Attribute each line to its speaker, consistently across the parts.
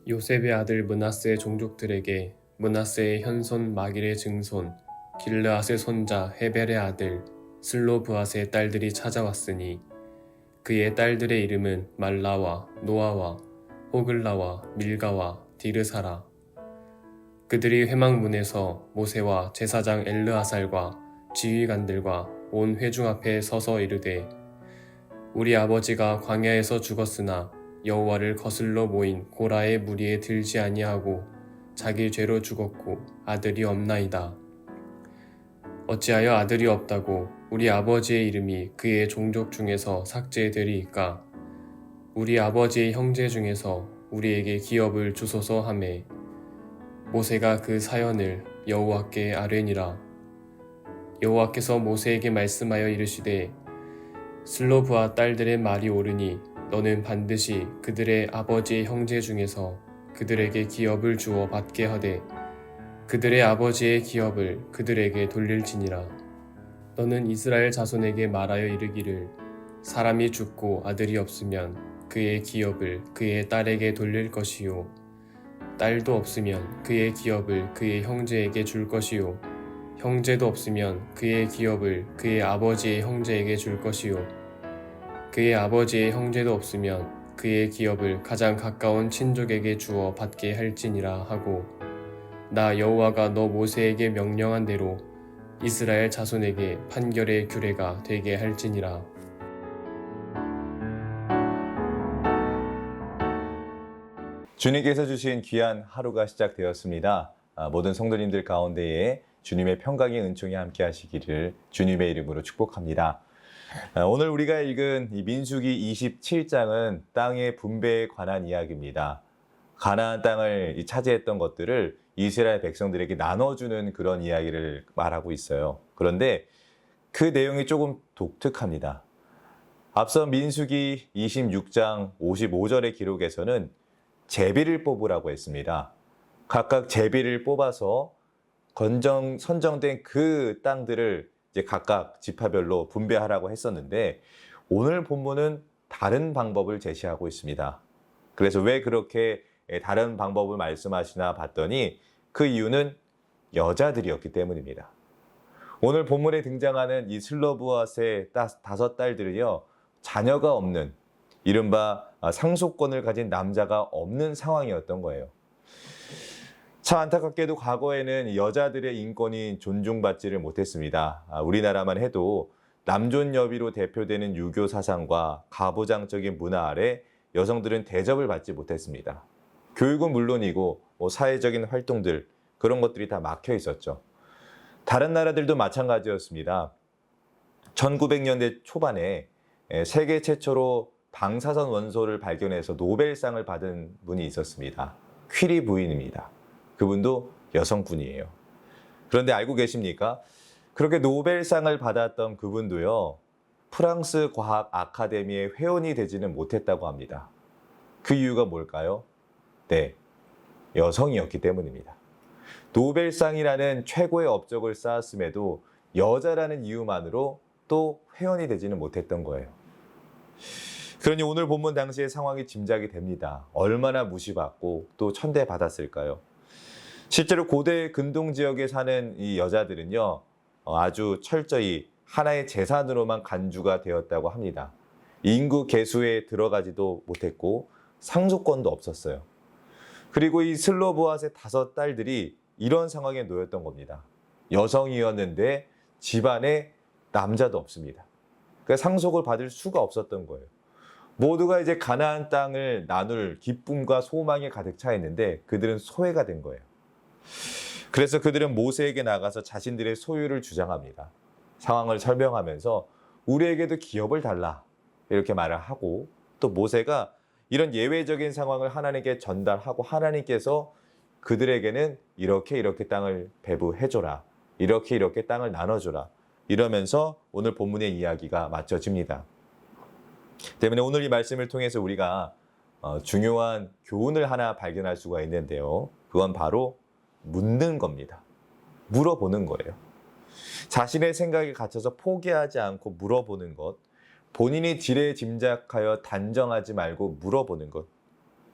Speaker 1: 요셉의 아들 므낫세의 종족들에게 므낫세의 현손 마길의 증손 길르앗의 손자 헤벨의 아들 슬로브앗의 딸들이 찾아왔으니 그의 딸들의 이름은 말라와 노아와 호글라와 밀가와 디르사라. 그들이 회막문에서 모세와 제사장 엘르아살과 지휘관들과 온 회중 앞에 서서 이르되 우리 아버지가 광야에서 죽었으나 여호와를 거슬러 모인 고라의 무리에 들지 아니하고 자기 죄로 죽었고 아들이 없나이다. 어찌하여 아들이 없다고 우리 아버지의 이름이 그의 종족 중에서 삭제되리이까? 우리 아버지의 형제 중에서 우리에게 기업을 주소서 하매 모세가 그 사연을 여호와께 아뢰니라. 여호와께서 모세에게 말씀하여 이르시되 슬로브와 딸들의 말이 옳으니 너는 반드시 그들의 아버지의 형제 중에서 그들에게 기업을 주어 받게 하되 그들의 아버지의 기업을 그들에게 돌릴지니라. 너는 이스라엘 자손에게 말하여 이르기를 사람이 죽고 아들이 없으면 그의 기업을 그의 딸에게 돌릴 것이요 딸도 없으면 그의 기업을 그의 형제에게 줄 것이요 형제도 없으면 그의 기업을 그의 아버지의 형제에게 줄 것이요 그의 아버지의 형제도 없으면 그의 기업을 가장 가까운 친족에게 주어 받게 할지니라 하고 나 여호와가 너 모세에게 명령한 대로 이스라엘 자손에게 판결의 규례가 되게 할지니라.
Speaker 2: 주님께서 주신 귀한 하루가 시작되었습니다. 모든 성도님들 가운데에 주님의 평강의 은총이 함께 하시기를 주님의 이름으로 축복합니다. 오늘 우리가 읽은 이 민수기 27장은 땅의 분배에 관한 이야기입니다. 가나안 땅을 차지했던 것들을 이스라엘 백성들에게 나눠주는 그런 이야기를 말하고 있어요. 그런데 그 내용이 조금 독특합니다. 앞서 민수기 26장 55절의 기록에서는 제비를 뽑으라고 했습니다. 각각 제비를 뽑아서 선정된 그 땅들을 이제 각각 지파별로 분배하라고 했었는데 오늘 본문은 다른 방법을 제시하고 있습니다. 그래서 왜 그렇게 다른 방법을 말씀하시나 봤더니 그 이유는 여자들이었기 때문입니다. 오늘 본문에 등장하는 이 슬로브앗의 5 딸들은요, 자녀가 없는 이른바 상속권을 가진 남자가 없는 상황이었던 거예요. 참 안타깝게도 과거에는 여자들의 인권이 존중받지를 못했습니다. 우리나라만 해도 남존여비로 대표되는 유교 사상과 가부장적인 문화 아래 여성들은 대접을 받지 못했습니다. 교육은 물론이고 사회적인 활동들, 그런 것들이 다 막혀 있었죠. 다른 나라들도 마찬가지였습니다. 1900년대 초반에 세계 최초로 방사선 원소를 발견해서 노벨상을 받은 분이 있었습니다. 퀴리 부인입니다. 그분도 여성분이에요. 그런데 알고 계십니까? 그렇게 노벨상을 받았던 그분도요, 프랑스 과학 아카데미의 회원이 되지는 못했다고 합니다. 그 이유가 뭘까요? 네, 여성이었기 때문입니다. 노벨상이라는 최고의 업적을 쌓았음에도 여자라는 이유만으로 또 회원이 되지는 못했던 거예요. 그러니 오늘 본문 당시의 상황이 짐작이 됩니다. 얼마나 무시받고 또 천대받았을까요? 실제로 고대 근동 지역에 사는 이 여자들은요, 아주 철저히 하나의 재산으로만 간주가 되었다고 합니다. 인구 계수에 들어가지도 못했고 상속권도 없었어요. 그리고 이 슬로브앗의 5 딸들이 이런 상황에 놓였던 겁니다. 여성이었는데 집안에 남자도 없습니다. 그러니까 상속을 받을 수가 없었던 거예요. 모두가 이제 가나안 땅을 나눌 기쁨과 소망이 가득 차 있는데 그들은 소외가 된 거예요. 그래서 그들은 모세에게 나가서 자신들의 소유를 주장합니다. 상황을 설명하면서 우리에게도 기업을 달라 이렇게 말을 하고, 또 모세가 이런 예외적인 상황을 하나님께 전달하고 하나님께서 그들에게는 이렇게 땅을 배부해줘라, 이렇게 땅을 나눠줘라 이러면서 오늘 본문의 이야기가 맞춰집니다. 때문에 오늘 이 말씀을 통해서 우리가 중요한 교훈을 하나 발견할 수가 있는데요. 그건 바로 묻는 겁니다. 물어보는 거예요. 자신의 생각에 갇혀서 포기하지 않고 물어보는 것, 본인이 지레 짐작하여 단정하지 말고 물어보는 것,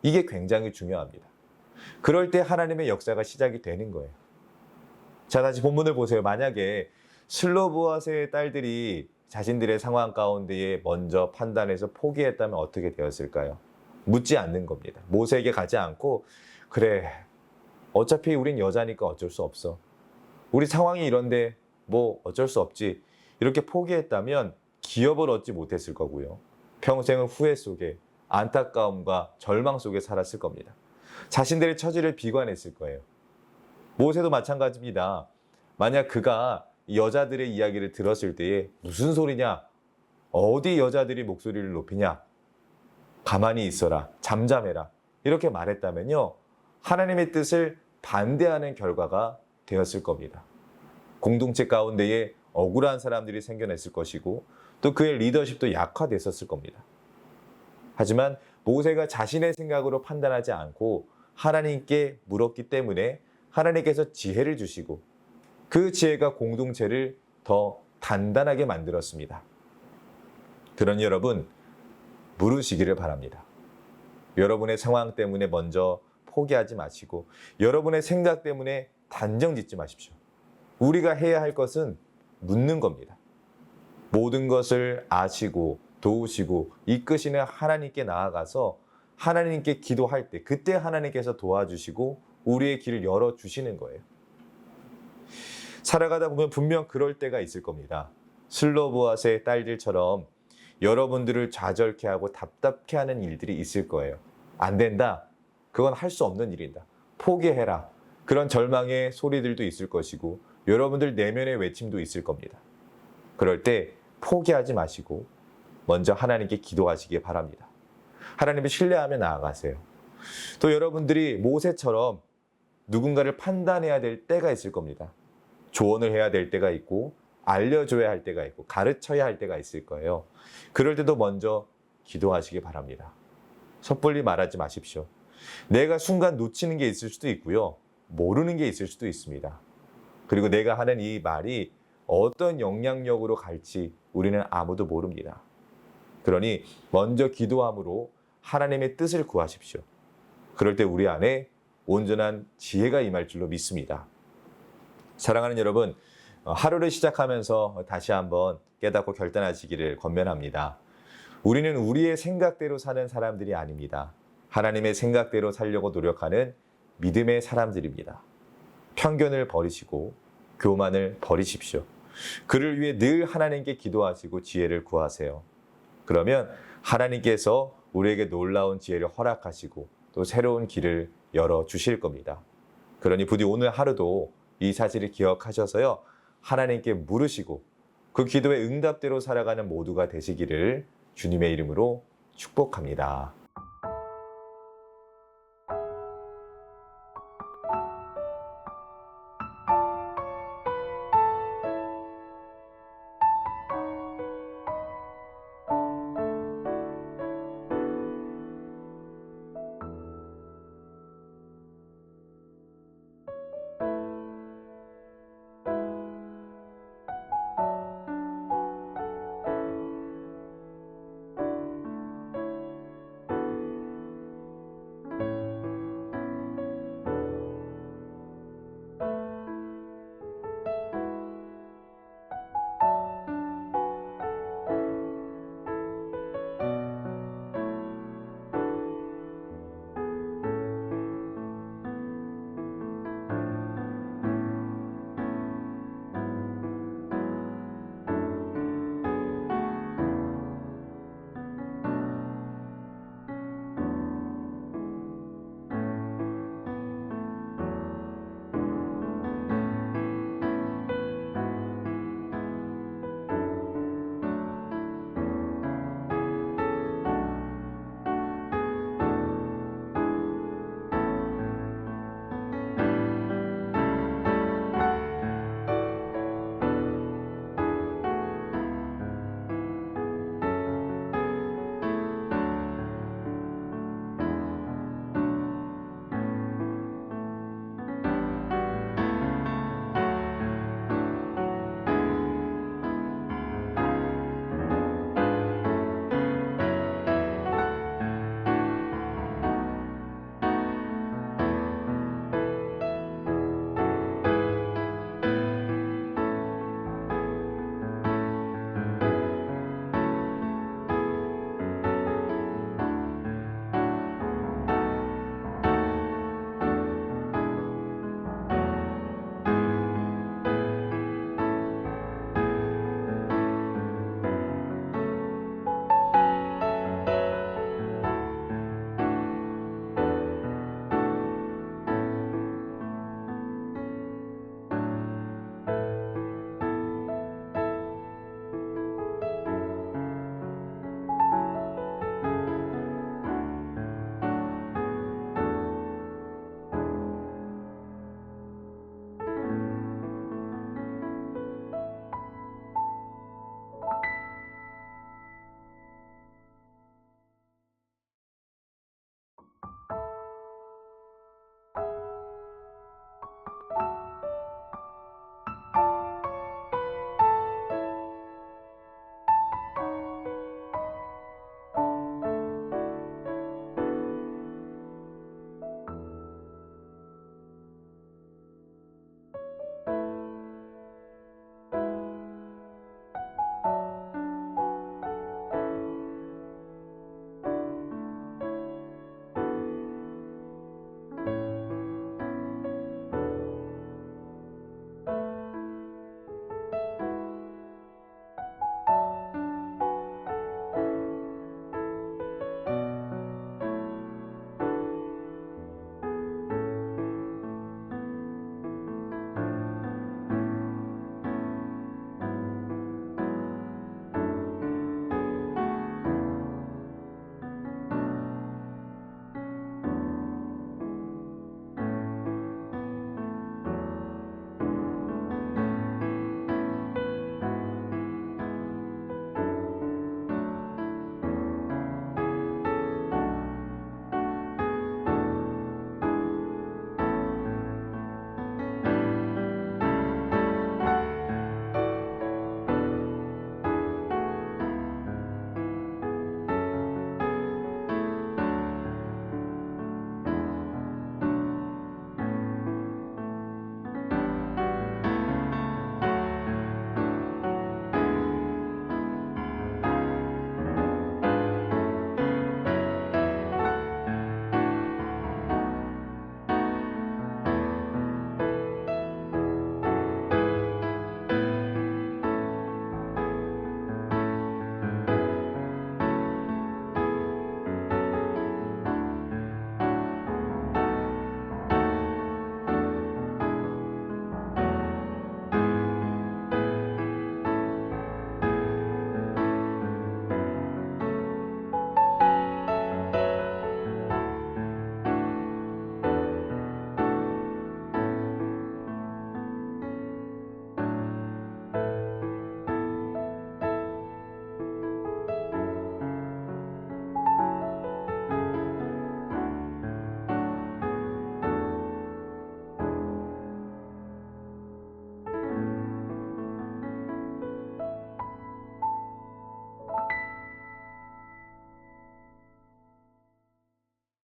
Speaker 2: 이게 굉장히 중요합니다. 그럴 때 하나님의 역사가 시작이 되는 거예요. 자, 다시 본문을 보세요. 만약에 슬로브앗의 딸들이 자신들의 상황 가운데에 먼저 판단해서 포기했다면 어떻게 되었을까요? 묻지 않는 겁니다. 모세에게 가지 않고 그래, 어차피 우린 여자니까 어쩔 수 없어. 우리 상황이 이런데 뭐 어쩔 수 없지. 이렇게 포기했다면 기업을 얻지 못했을 거고요. 평생은 후회 속에 안타까움과 절망 속에 살았을 겁니다. 자신들의 처지를 비관했을 거예요. 모세도 마찬가지입니다. 만약 그가 여자들의 이야기를 들었을 때에 무슨 소리냐? 어디 여자들이 목소리를 높이냐? 가만히 있어라. 잠잠해라. 이렇게 말했다면요. 하나님의 뜻을 반대하는 결과가 되었을 겁니다. 공동체 가운데에 억울한 사람들이 생겨났을 것이고 또 그의 리더십도 약화됐었을 겁니다. 하지만 모세가 자신의 생각으로 판단하지 않고 하나님께 물었기 때문에 하나님께서 지혜를 주시고 그 지혜가 공동체를 더 단단하게 만들었습니다. 그러니 여러분, 물으시기를 바랍니다. 여러분의 상황 때문에 먼저 포기하지 마시고 여러분의 생각 때문에 단정 짓지 마십시오. 우리가 해야 할 것은 묻는 겁니다. 모든 것을 아시고 도우시고 이끄시는 하나님께 나아가서 하나님께 기도할 때 그때 하나님께서 도와주시고 우리의 길을 열어주시는 거예요. 살아가다 보면 분명 그럴 때가 있을 겁니다. 슬로브앗의 딸들처럼 여러분들을 좌절케 하고 답답케 하는 일들이 있을 거예요. 안 된다. 그건 할 수 없는 일이다. 포기해라. 그런 절망의 소리들도 있을 것이고 여러분들 내면의 외침도 있을 겁니다. 그럴 때 포기하지 마시고 먼저 하나님께 기도하시기 바랍니다. 하나님을 신뢰하며 나아가세요. 또 여러분들이 모세처럼 누군가를 판단해야 될 때가 있을 겁니다. 조언을 해야 될 때가 있고 알려줘야 할 때가 있고 가르쳐야 할 때가 있을 거예요. 그럴 때도 먼저 기도하시기 바랍니다. 섣불리 말하지 마십시오. 내가 순간 놓치는 게 있을 수도 있고요. 모르는 게 있을 수도 있습니다. 그리고 내가 하는 이 말이 어떤 영향력으로 갈지 우리는 아무도 모릅니다. 그러니 먼저 기도함으로 하나님의 뜻을 구하십시오. 그럴 때 우리 안에 온전한 지혜가 임할 줄로 믿습니다. 사랑하는 여러분, 하루를 시작하면서 다시 한번 깨닫고 결단하시기를 권면합니다. 우리는 우리의 생각대로 사는 사람들이 아닙니다. 하나님의 생각대로 살려고 노력하는 믿음의 사람들입니다. 편견을 버리시고 교만을 버리십시오. 그를 위해 늘 하나님께 기도하시고 지혜를 구하세요. 그러면 하나님께서 우리에게 놀라운 지혜를 허락하시고 또 새로운 길을 열어주실 겁니다. 그러니 부디 오늘 하루도 이 사실을 기억하셔서요. 하나님께 물으시고 그 기도의 응답대로 살아가는 모두가 되시기를 주님의 이름으로 축복합니다.